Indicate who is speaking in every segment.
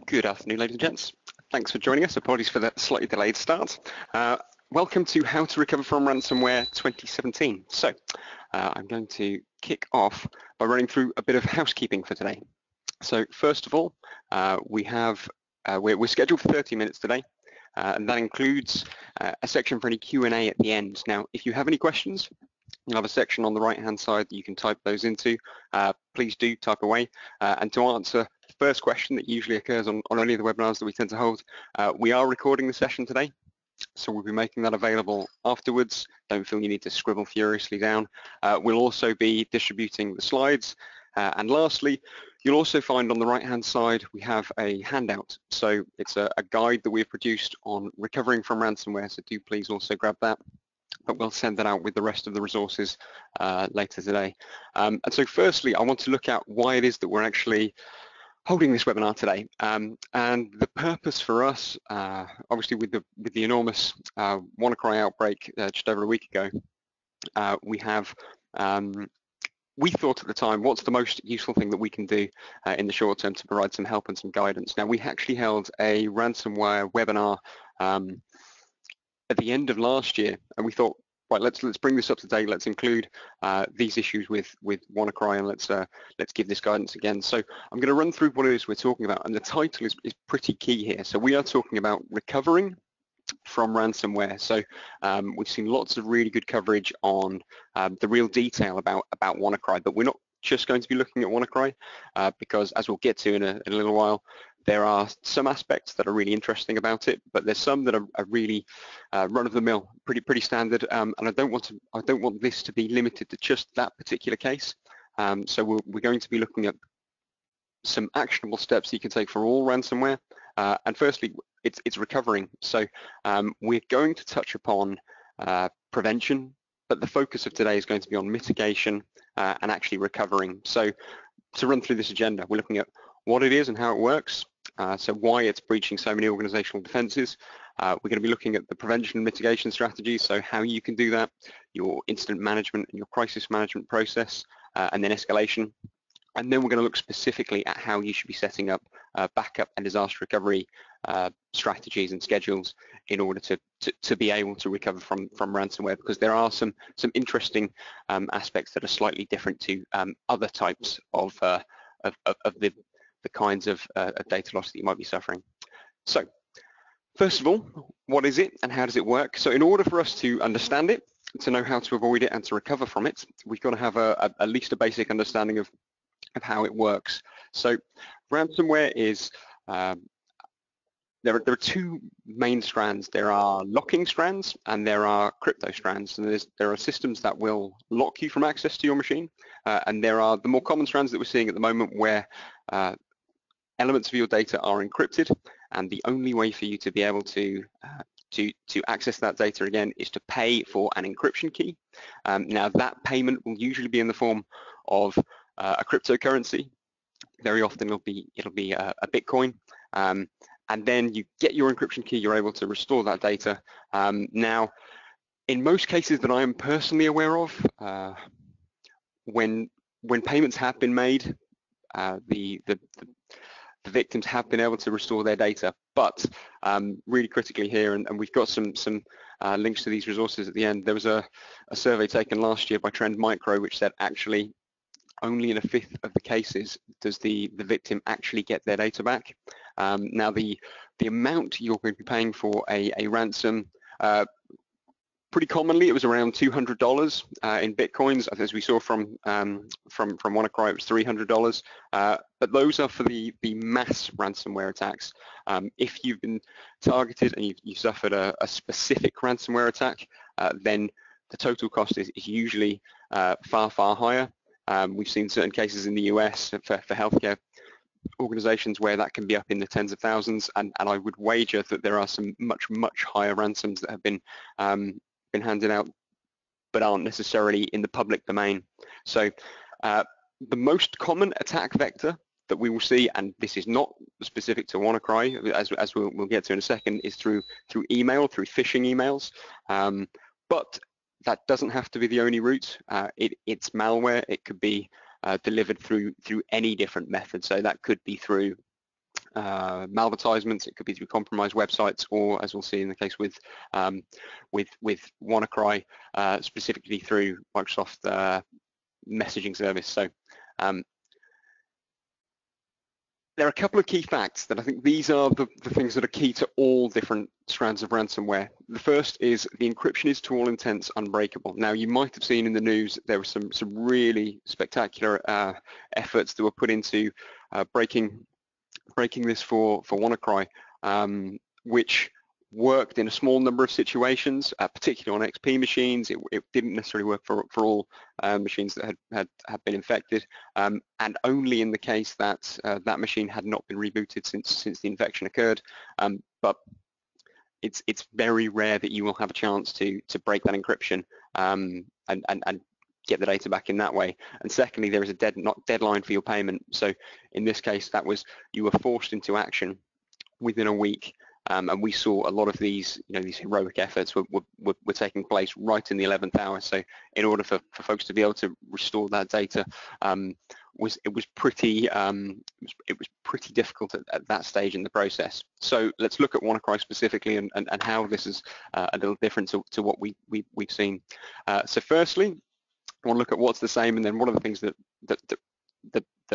Speaker 1: Good afternoon, ladies and gents. Thanks for joining us. Apologies for the slightly delayed start. Welcome to How to Recover from Ransomware 2017. So I'm going to kick off by running through a bit of housekeeping for today. So first of all, we're scheduled for 30 minutes today, and that includes a section for any Q&A at the end. Now, if you have any questions, you'll have a section on the right-hand side that you can type those into. Please do type away. And to answer the first question that usually occurs on any of the webinars that we tend to hold, we are recording the session today, so we'll be making that available afterwards. Don't feel you need to scribble furiously down. We'll also be distributing the slides. And lastly, you'll also find on the right-hand side, we have a handout. So it's a guide that we've produced on recovering from ransomware, so do please also grab that. But we'll send that out with the rest of the resources later today. And so firstly, I want to look at why it is that we're actually holding this webinar today. And the purpose for us, obviously with the enormous WannaCry outbreak just over a week ago, we thought at the time, what's the most useful thing that we can do in the short term to provide some help and some guidance? Now, we actually held a ransomware webinar at the end of last year, and we thought, right, let's bring this up to date. Let's include these issues with WannaCry, and let's give this guidance again. So I'm going to run through what it is we're talking about, and the title is pretty key here. So we are talking about recovering from ransomware. So we've seen lots of really good coverage on the real detail about WannaCry, but we're not just going to be looking at WannaCry because, as we'll get to in a little while, there are some aspects that are really interesting about it, but there's some that are really run-of-the-mill, pretty standard, and I don't want this to be limited to just that particular case. So we're going to be looking at some actionable steps you can take for all ransomware, and firstly, it's recovering. So we're going to touch upon prevention, but the focus of today is going to be on mitigation and actually recovering. So to run through this agenda, we're looking at what it is and how it works, so why it's breaching so many organizational defenses. We're going to be looking at the prevention and mitigation strategies, so how you can do that, your incident management and your crisis management process, and then escalation. And then we're going to look specifically at how you should be setting up backup and disaster recovery strategies and schedules in order to be able to recover from ransomware, because there are some interesting aspects that are slightly different to other types of the kinds of data loss that you might be suffering. So first of all, what is it and how does it work? So in order for us to understand it, to know how to avoid it and to recover from it, we've got to have at least a basic understanding of how it works. So ransomware is, there are two main strands. There are locking strands and there are crypto strands. And there are systems that will lock you from access to your machine, and there are the more common strands that we're seeing at the moment where elements of your data are encrypted, and the only way for you to be able to access that data again is to pay for an encryption key. Now that payment will usually be in the form of a cryptocurrency. Very often it'll be a Bitcoin, and then you get your encryption key. You're able to restore that data. Now, in most cases that I am personally aware of, when payments have been made, the victims have been able to restore their data, but really critically here, and we've got some links to these resources at the end. There was a survey taken last year by Trend Micro which said actually only in a fifth of the cases does the victim actually get their data back. Now the amount you're going to be paying for a ransom, pretty commonly it was around $200 in Bitcoins. As we saw from WannaCry, it was $300. But those are for the mass ransomware attacks. If you've been targeted and you suffered a specific ransomware attack, then the total cost is usually far higher. We've seen certain cases in the US for healthcare organizations where that can be up in the tens of thousands, and I would wager that there are some much higher ransoms that have been handed out but aren't necessarily in the public domain. So the most common attack vector that we will see, and this is not specific to WannaCry, as we'll get to in a second, is through email, through phishing emails. But that doesn't have to be the only route. It's malware. It could be delivered through any different method. So that could be through malvertisements, it could be through compromised websites, or as we'll see in the case with WannaCry, specifically through Microsoft messaging service. So there are a couple of key facts that I think these are the things that are key to all different strands of ransomware. The first is the encryption is to all intents unbreakable. Now, you might have seen in the news there were some really spectacular efforts that were put into breaking this for WannaCry, which worked in a small number of situations, particularly on XP machines. It didn't necessarily work for all machines that had been infected, and only in the case that that machine had not been rebooted since the infection occurred. But it's very rare that you will have a chance to break that encryption and get the data back in that way. And secondly, there is a deadline for your payment. So in this case, that was you were forced into action within a week. And we saw a lot of these, these heroic efforts were taking place right in the 11th hour. So in order for folks to be able to restore that data, it was pretty difficult at that stage in the process. So let's look at WannaCry specifically and how this is a little different to what we've seen. So firstly, I want to look at what's the same, and then what are the things that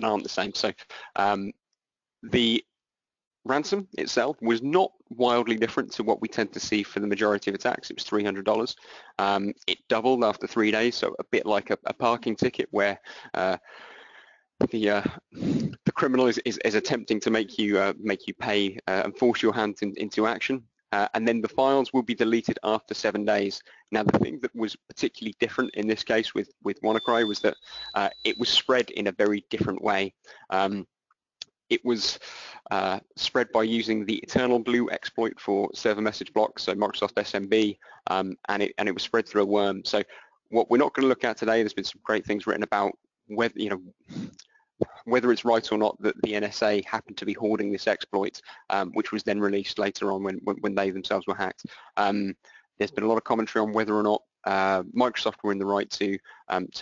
Speaker 1: aren't the same. So the ransom itself was not wildly different to what we tend to see for the majority of attacks. It was $300. It doubled after 3 days, so a bit like a parking ticket where the criminal is attempting to make you pay and force your hand into action. And then the files will be deleted after 7 days. Now, the thing that was particularly different in this case with WannaCry was that it was spread in a very different way. It was spread by using the Eternal Blue exploit for server message blocks, so Microsoft SMB, and it was spread through a worm. So what we're not going to look at today, there's been some great things written about whether it's right or not that the NSA happened to be hoarding this exploit, which was then released later on when they themselves were hacked. There's been a lot of commentary on whether or not Microsoft were in the right to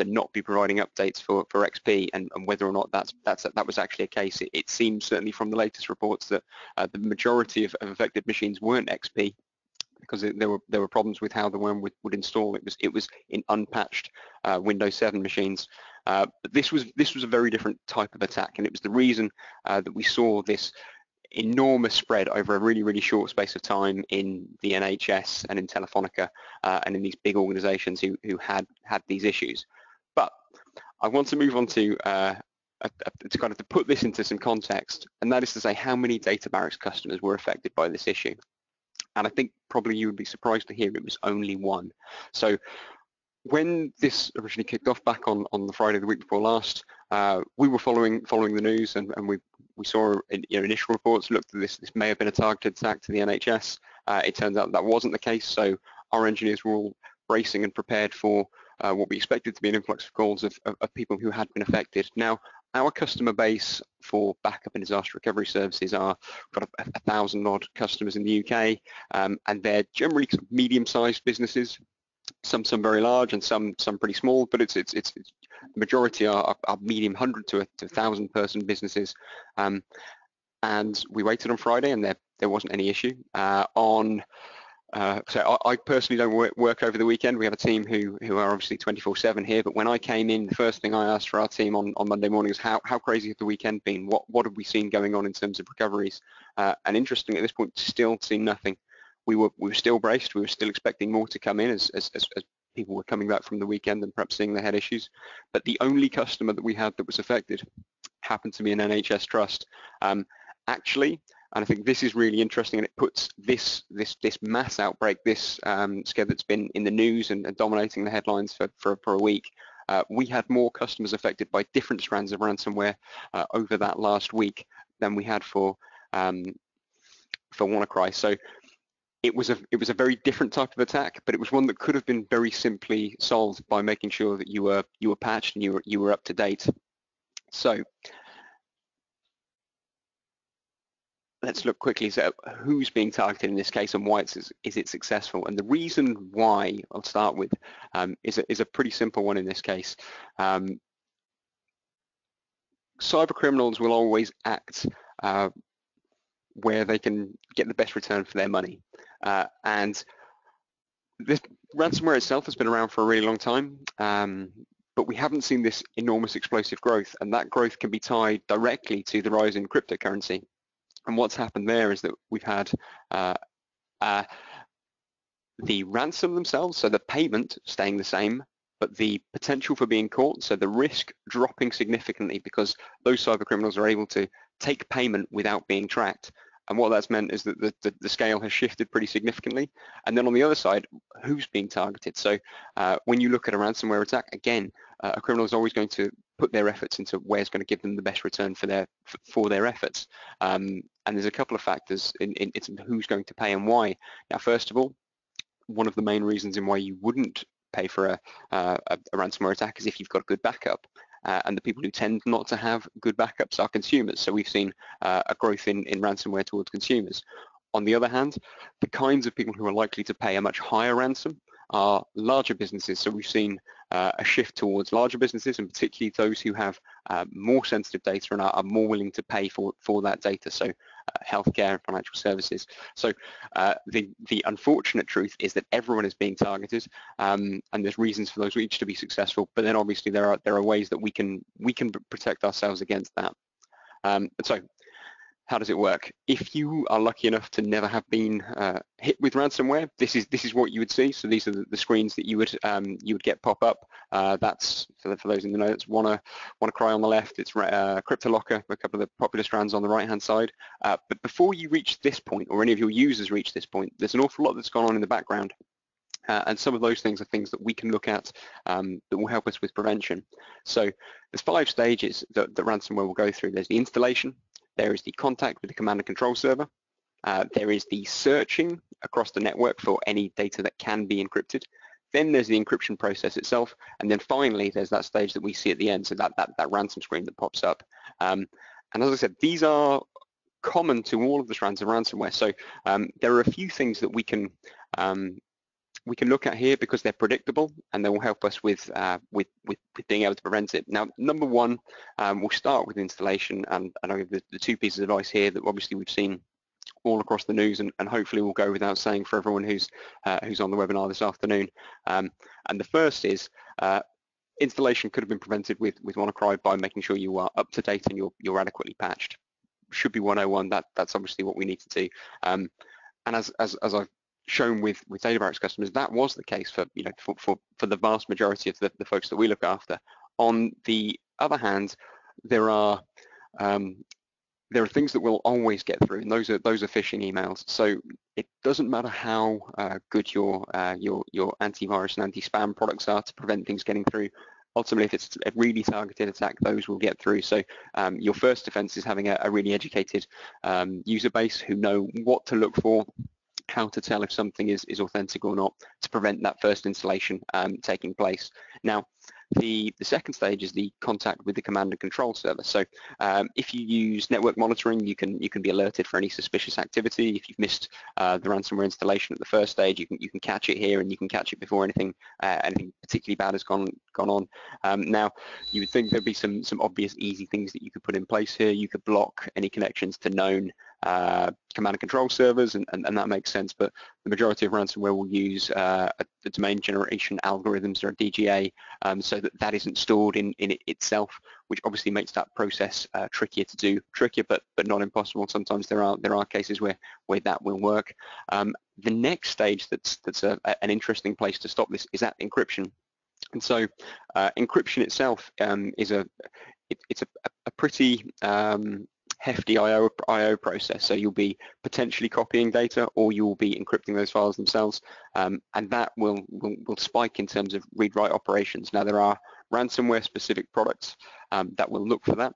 Speaker 1: not be providing updates for XP, and whether or not that was actually a case. It seems certainly from the latest reports that the majority of affected machines weren't XP, because there were problems with how the worm would install. It was in unpatched Windows 7 machines. But this was a very different type of attack, and it was the reason that we saw this enormous spread over a really short space of time in the NHS and in Telefonica and in these big organizations who had these issues. But I want to move on to kind of to put this into some context, and that is to say how many data barracks customers were affected by this issue. And I think probably you would be surprised to hear it was only one. So when this originally kicked off back on the Friday the week before last, we were following the news, and we saw initial reports looked at this may have been a targeted attack to the NHS. It turns out that wasn't the case, so our engineers were all bracing and prepared for what we expected to be an influx of calls of people who had been affected. Now, our customer base for backup and disaster recovery services got 1,000 odd customers in the UK, and they're generally medium-sized businesses. Some very large and some pretty small, but it's the majority are medium 100 to 1,000 person businesses. And we waited on Friday, and there wasn't any issue. So I personally don't work over the weekend. We have a team who are obviously 24/7 here, but when I came in, the first thing I asked for our team on Monday morning is how crazy has the weekend been? What have we seen going on in terms of recoveries? And interestingly, at this point, still seen nothing. We were still braced. We were still expecting more to come in as people were coming back from the weekend and perhaps seeing they had issues. But the only customer that we had that was affected happened to be an NHS trust. Actually, and I think this is really interesting, and it puts this mass outbreak, this scare that's been in the news and dominating the headlines for a week. We had more customers affected by different strands of ransomware over that last week than we had for WannaCry. So it was a very different type of attack, but it was one that could have been very simply solved by making sure that you were patched and you were up to date. So let's look quickly at who's being targeted in this case and why is it successful. And the reason why I'll start with is a pretty simple one in this case. Cyber criminals will always act where they can get the best return for their money. And this ransomware itself has been around for a really long time, but we haven't seen this enormous explosive growth, and that growth can be tied directly to the rise in cryptocurrency. And what's happened there is that we've had the ransom themselves, so the payment staying the same, but the potential for being caught, so the risk dropping significantly, because those cyber criminals are able to take payment without being tracked. And what that's meant is that the scale has shifted pretty significantly. And then on the other side, who's being targeted? So when you look at a ransomware attack, again, a criminal is always going to put their efforts into where's going to give them the best return for their efforts. And there's a couple of factors in who's going to pay and why. Now, first of all, one of the main reasons in why you wouldn't pay for a ransomware attack is if you've got good backup. And the people who tend not to have good backups are consumers. So we've seen a growth in ransomware towards consumers. On the other hand, the kinds of people who are likely to pay a much higher ransom are larger businesses. So we've seen a shift towards larger businesses, and particularly those who have more sensitive data and are more willing to pay for that data. So healthcare and financial services. So the unfortunate truth is that everyone is being targeted, and there's reasons for those each to be successful. But then obviously there are ways that we can protect ourselves against that. So how does it work? If you are lucky enough to never have been hit with ransomware, this is what you would see. So these are the screens that you would get pop up. That's for those in the know. It's WannaCry on the left. It's CryptoLocker, a couple of the popular strands on the right-hand side. But before you reach this point, or any of your users reach this point, there's an awful lot that's gone on in the background. And some of those things are things that we can look at that will help us with prevention. So there's 5 stages that ransomware will go through. There's the installation. There is the contact with the command and control server. There is the searching across the network for any data that can be encrypted. Then there's the encryption process itself. And then finally, there's that stage that we see at the end, so that ransom screen that pops up. And as I said, these are common to all of the strands of ransomware. So there are a few things that we can look at here because they're predictable, and they will help us with being able to prevent it. Now, number one, we'll start with installation, and I'll give the 2 pieces of advice here that obviously we've seen all across the news, and hopefully will go without saying for everyone who's on the webinar this afternoon. And the first is installation could have been prevented with WannaCry by making sure you are up to date and you're adequately patched. Should be 101. That's obviously what we need to do. And as I've shown with DataBarracks customers, that was the case for the vast majority of the folks that we look after. On the other hand, there are things that we'll always get through, and those are phishing emails. So it doesn't matter how good your antivirus and anti-spam products are to prevent things getting through. Ultimately, if it's a really targeted attack, those will get through. So your first defense is having a really educated user base who know what to look for, how to tell if something is authentic or not, to prevent that first installation taking place. Now, the second stage is the contact with the command and control server. So if you use network monitoring, you can be alerted for any suspicious activity. If you've missed the ransomware installation at the first stage, you can catch it here, and you can catch it before anything particularly bad has gone on. Now, you would think there'd be some obvious easy things that you could put in place here. You could block any connections to known command and control servers, and that makes sense, but the majority of ransomware will use a domain generation algorithms, or a DGA, so that isn't stored in it itself, which obviously makes that process trickier to do. Trickier, but not impossible. Sometimes there are cases where that will work. The next stage that's an interesting place to stop this is at encryption. And so encryption itself is a pretty hefty IO process. So you'll be potentially copying data, or you will be encrypting those files themselves, and that will spike in terms of read-write operations. Now, there are ransomware specific products that will look for that.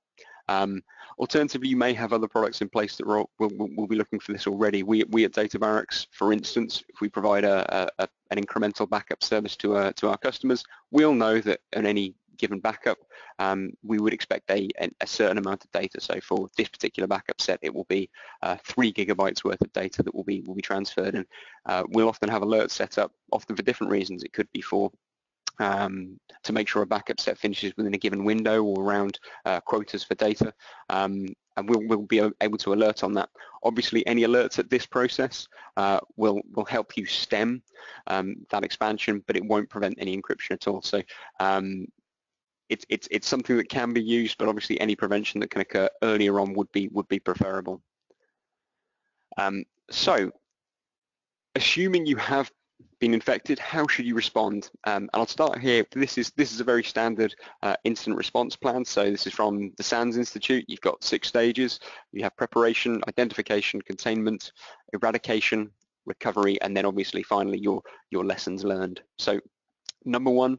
Speaker 1: Alternatively, you may have other products in place that will be looking for this already. We at DataBarracks, for instance, if we provide an incremental backup service to our customers, we'll know that on any given backup, we would expect a certain amount of data. So for this particular backup set, it will be 3 gigabytes worth of data that will be transferred, and we'll often have alerts set up, often for different reasons. It could be for to make sure a backup step finishes within a given window or around quotas for data, and we'll be able to alert on that. Obviously, any alerts at this process will help you stem that expansion, but it won't prevent any encryption at all. So it's something that can be used, but obviously any prevention that can occur earlier on would be preferable. So, assuming you have been infected, how should you respond? And I'll start here. This is a very standard incident response plan. So this is from the SANS Institute. You've got 6 stages. You have preparation, identification, containment, eradication, recovery, and then obviously finally your lessons learned. So number 1,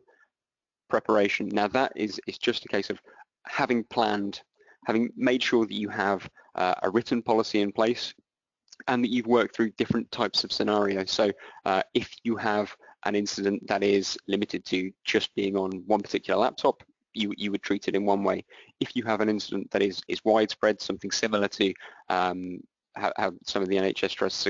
Speaker 1: preparation. Now that is just a case of having planned, having made sure that you have a written policy in place, and that you've worked through different types of scenarios. So if you have an incident that is limited to just being on one particular laptop, you would treat it in one way. If you have an incident that is widespread, something similar to how some of the NHS trusts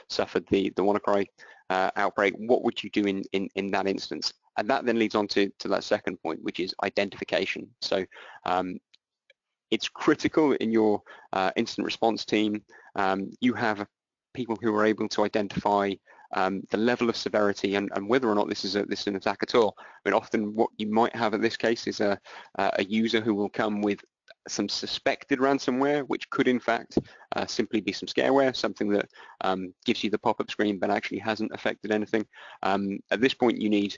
Speaker 1: suffered the WannaCry outbreak, what would you do in that instance? And that then leads on to that second point, which is identification. So it's critical in your incident response team. You have people who are able to identify the level of severity and whether or not this is an attack at all. I mean, often what you might have in this case is a user who will come with some suspected ransomware, which could in fact simply be some scareware, something that gives you the pop-up screen but actually hasn't affected anything. At this point, you need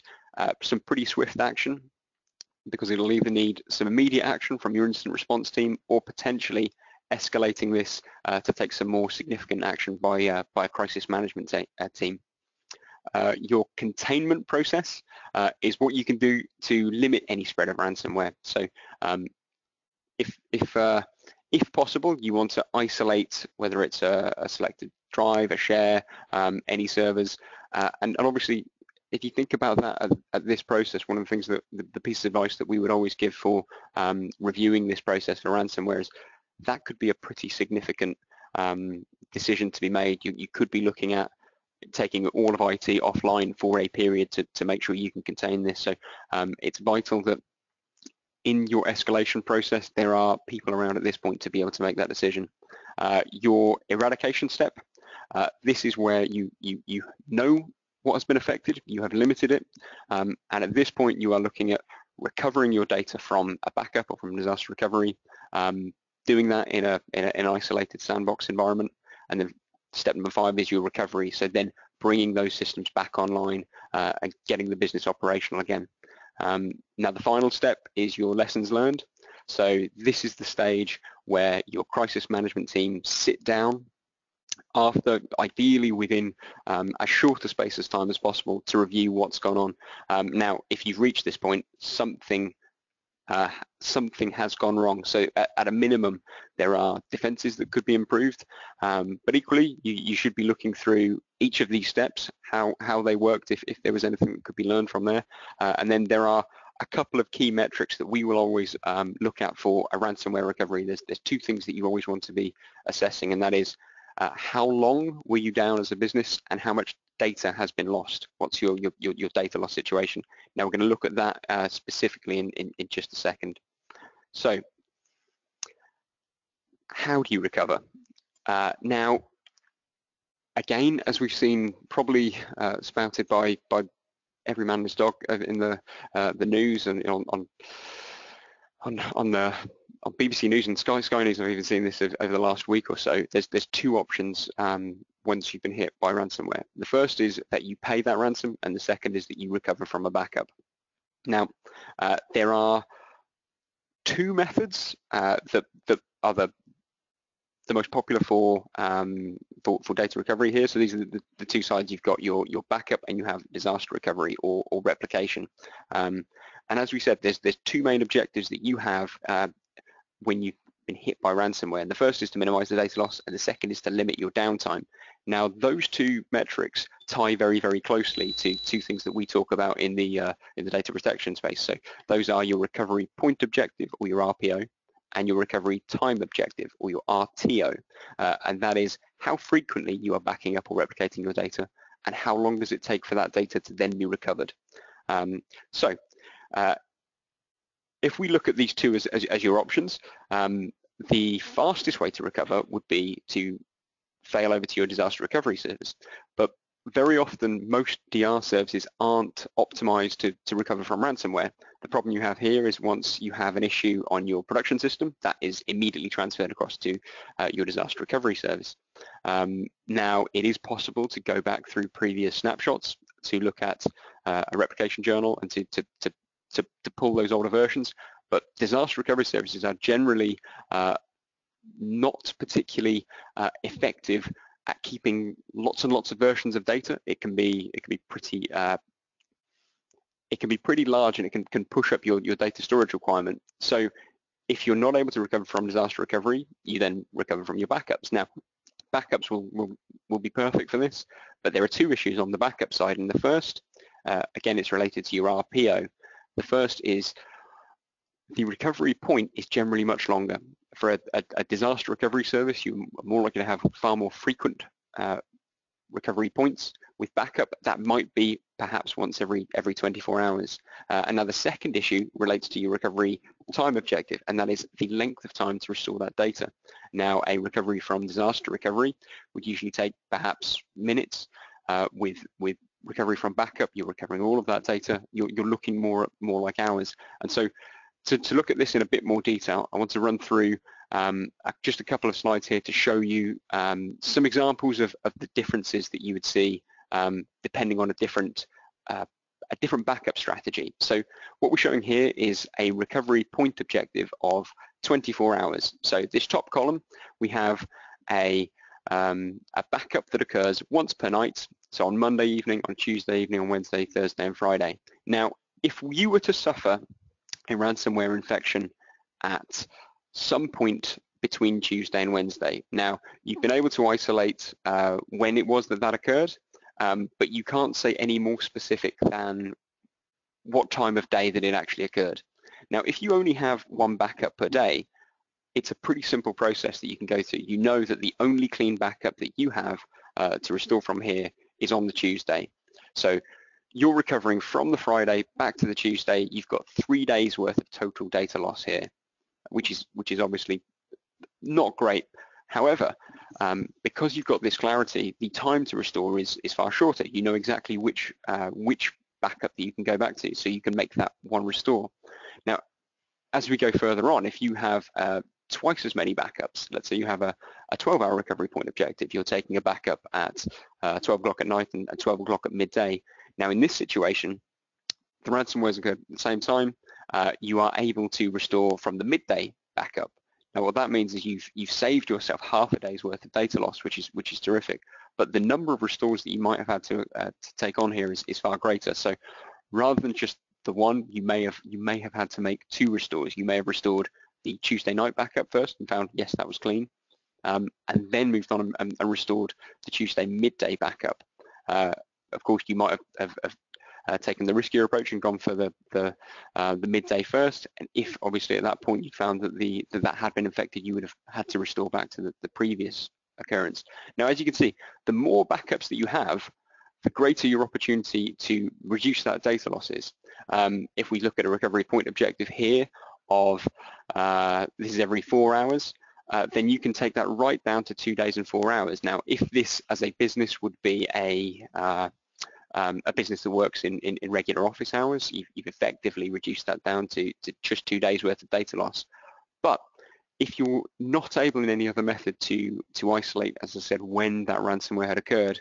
Speaker 1: some pretty swift action, because it'll either need some immediate action from your incident response team or potentially escalating this to take some more significant action by a crisis management team. Your containment process is what you can do to limit any spread of ransomware. So if possible, you want to isolate whether it's a selected drive, a share, any servers, and obviously, if you think about that at this process, one of the things that the piece of advice that we would always give for reviewing this process for ransomware is that could be a pretty significant decision to be made. You could be looking at taking all of IT offline for a period to make sure you can contain this. So it's vital that in your escalation process, there are people around at this point to be able to make that decision. Your eradication step, this is where you know what has been affected, you have limited it, and at this point you are looking at recovering your data from a backup or from disaster recovery, doing that in an isolated sandbox environment, and then step number 5 is your recovery, so then bringing those systems back online and getting the business operational again. Now the final step is your lessons learned. So this is the stage where your crisis management team sit down after, ideally within as short a space of time as possible, to review what's gone on. Now, if you've reached this point, something has gone wrong. So at a minimum, there are defenses that could be improved, but equally, you should be looking through each of these steps, how they worked, if there was anything that could be learned from there. And then there are a couple of key metrics that we will always look at for a ransomware recovery. There's 2 things that you always want to be assessing, and that is how long were you down as a business and how much data has been lost. What's your data loss situation? Now we're going to look at that specifically in just a second. So how do you recover? Now, again, as we've seen probably spouted by every man and his dog in the news and on BBC News and Sky News, I've even seen this over the last week or so. There's 2 options once you've been hit by ransomware. The first is that you pay that ransom, and the second is that you recover from a backup. Now, there are 2 methods that are the most popular for data recovery here. So these are the 2 sides. You've got your backup and you have disaster recovery or replication. And as we said, there's 2 main objectives that you have when you've been hit by ransomware. And the first is to minimize the data loss, and the second is to limit your downtime. Now, those 2 metrics tie very, very closely to 2 things that we talk about in the data protection space. So those are your recovery point objective, or your RPO, and your recovery time objective, or your RTO, and that is how frequently you are backing up or replicating your data, and how long does it take for that data to then be recovered. So if we look at these two as your options, the fastest way to recover would be to fail over to your disaster recovery service. But very often, most DR services aren't optimized to recover from ransomware. The problem you have here is once you have an issue on your production system, that is immediately transferred across to your disaster recovery service. Now, it is possible to go back through previous snapshots to look at a replication journal and to pull those older versions, but disaster recovery services are generally not particularly effective at keeping lots and lots of versions of data. It can be pretty large, and it can push up your data storage requirement. So if you're not able to recover from disaster recovery, you then recover from your backups. Now, backups will be perfect for this, but there are two issues on the backup side. And the first, again, it's related to your RPO. The first is the recovery point is generally much longer. For a disaster recovery service, you're more likely to have far more frequent recovery points. With backup, that might be perhaps once every 24 hours. And now the second issue relates to your recovery time objective, and that is the length of time to restore that data. Now, a recovery from disaster recovery would usually take perhaps minutes. With recovery from backup, you're recovering all of that data. You're looking more like hours. And so to look at this in a bit more detail, I want to run through just a couple of slides here to show you some examples of the differences that you would see depending on a different backup strategy. So what we're showing here is a recovery point objective of 24 hours. So this top column, we have a backup that occurs once per night. So on Monday evening, on Tuesday evening, on Wednesday, Thursday, and Friday. Now, if you were to suffer a ransomware infection at some point between Tuesday and Wednesday. Now, you've been able to isolate when it was that occurred, but you can't say any more specific than what time of day that it actually occurred. Now, if you only have one backup per day, it's a pretty simple process that you can go through. You know that the only clean backup that you have to restore from here is on the Tuesday. So you're recovering from the Friday back to the Tuesday. You've got 3 days worth of total data loss here, which is obviously not great. However, because you've got this clarity, the time to restore is far shorter. You know exactly which backup that you can go back to, so you can make that one restore. Now, as we go further on, if you have twice as many backups, let's say you have a 12-hour recovery point objective, you're taking a backup at 12 o'clock at night and 12 o'clock at midday. Now, in this situation, the ransomware's occurred at the same time. You are able to restore from the midday backup. Now, what that means is you've saved yourself half a day's worth of data loss, which is terrific. But the number of restores that you might have had to take on here is far greater. So, rather than just the one, you may have had to make 2 restores. You may have restored the Tuesday night backup first and found yes, that was clean, and then moved on and restored the Tuesday midday backup. Of course, you might have taken the riskier approach and gone for the midday first. And if obviously at that point you found that that had been infected, you would have had to restore back to the previous occurrence. Now, as you can see, the more backups that you have, the greater your opportunity to reduce that data loss is. If we look at a recovery point objective here of this is every 4 hours, then you can take that right down to 2 days and 4 hours. Now, if this as a business would be a business that works in regular office hours, you've effectively reduced that down to just 2 days worth of data loss. But if you're not able in any other method to isolate, as I said, when that ransomware had occurred,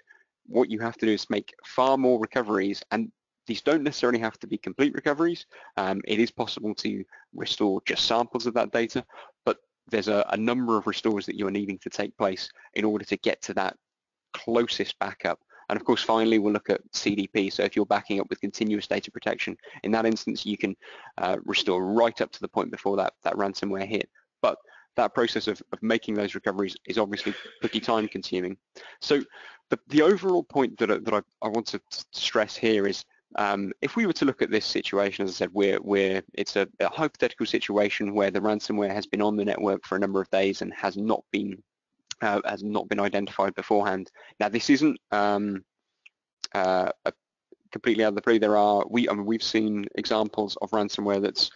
Speaker 1: what you have to do is make far more recoveries, and these don't necessarily have to be complete recoveries. It is possible to restore just samples of that data, but there's a number of restores that you are needing to take place in order to get to that closest backup. And of course, finally, we'll look at CDP. So if you're backing up with continuous data protection, in that instance, you can restore right up to the point before that ransomware hit. But that process of making those recoveries is obviously pretty time consuming. So the overall point that I want to stress here is if we were to look at this situation, as I said, it's a hypothetical situation where the ransomware has been on the network for a number of days and has not been identified beforehand. Now, this isn't completely out of the blue, we've seen examples of ransomware that's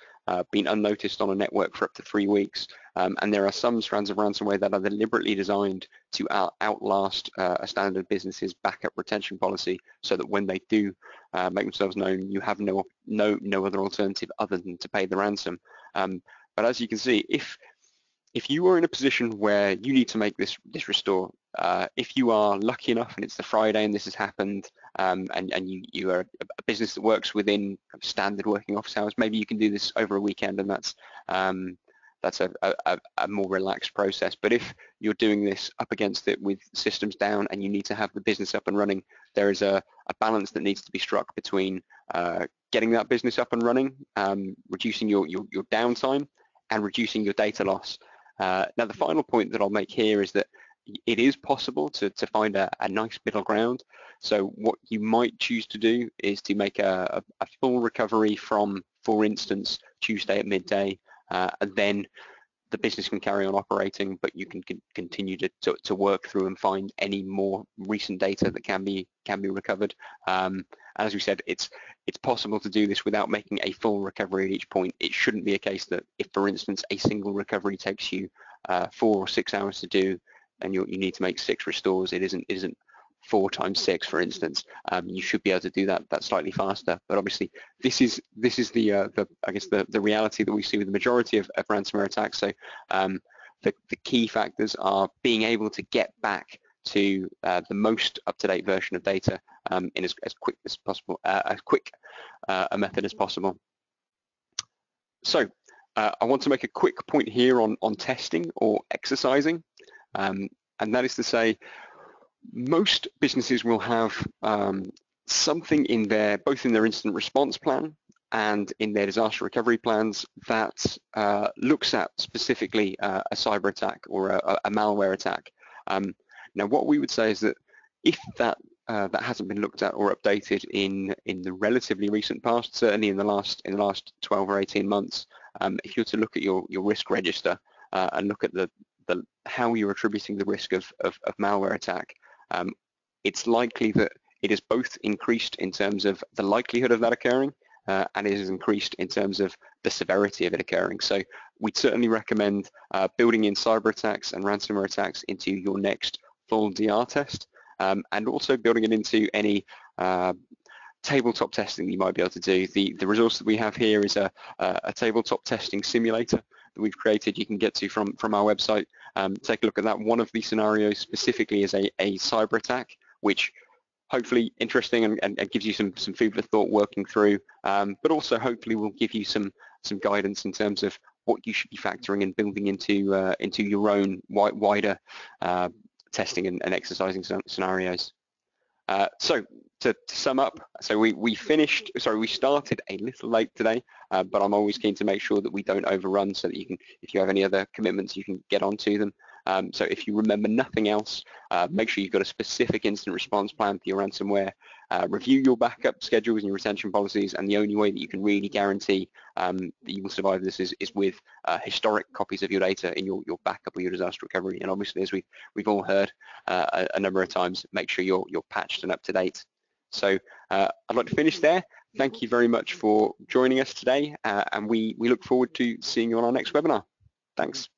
Speaker 1: been unnoticed on a network for up to 3 weeks, and there are some strands of ransomware that are deliberately designed to outlast a standard business's backup retention policy, so that when they do make themselves known, you have no other alternative other than to pay the ransom. But as you can see, if you are in a position where you need to make this restore, if you are lucky enough and it's the Friday and this has happened, and you are a business that works within standard working office hours, maybe you can do this over a weekend, and that's a more relaxed process. But if you're doing this up against it with systems down and you need to have the business up and running, there is a balance that needs to be struck between getting that business up and running, reducing your downtime, and reducing your data loss. Now, the final point that I'll make here is that it is possible to find a nice middle ground. So what you might choose to do is to make a full recovery from, for instance, Tuesday at midday, and then the business can carry on operating, but you can continue to work through and find any more recent data that can be recovered. And as we said, it's possible to do this without making a full recovery at each point. It shouldn't be a case that if, for instance, a single recovery takes you 4 or 6 hours to do, and you need to make 6 restores, it isn't 4 times 6, for instance. You should be able to do that slightly faster. But obviously, this is the I guess the reality that we see with the majority of ransomware attacks. So the key factors are being able to get back to the most up-to-date version of data in as quick as possible, as quick a method as possible. So I want to make a quick point here on testing or exercising, and that is to say, most businesses will have something in both in their incident response plan and in their disaster recovery plans that looks at specifically a cyber attack or a malware attack. Now, what we would say is that if that hasn't been looked at or updated in the relatively recent past, certainly in the last 12 or 18 months, if you were to look at your risk register and look at how you're attributing the risk of malware attack, it's likely that it is both increased in terms of the likelihood of that occurring, and it is increased in terms of the severity of it occurring. So we'd certainly recommend building in cyber attacks and ransomware attacks into your next full DR test, and also building it into any tabletop testing that you might be able to do. The resource that we have here is a tabletop testing simulator that we've created. You can get to from our website. Take a look at that. One of the scenarios specifically is a cyber attack, which hopefully interesting and gives you some food for thought working through, but also hopefully will give you some guidance in terms of what you should be factoring and building into your own wider testing and exercising scenarios. So to sum up, so we started a little late today, but I'm always keen to make sure that we don't overrun, so that you can, if you have any other commitments, you can get onto them. So if you remember nothing else, make sure you've got a specific incident response plan for your ransomware. Review your backup schedules and your retention policies, and the only way that you can really guarantee that you will survive this is with historic copies of your data in your backup or your disaster recovery. And obviously, as we've all heard a number of times, make sure you're patched and up to date. So I'd like to finish there. Thank you very much for joining us today, and we look forward to seeing you on our next webinar. Thanks.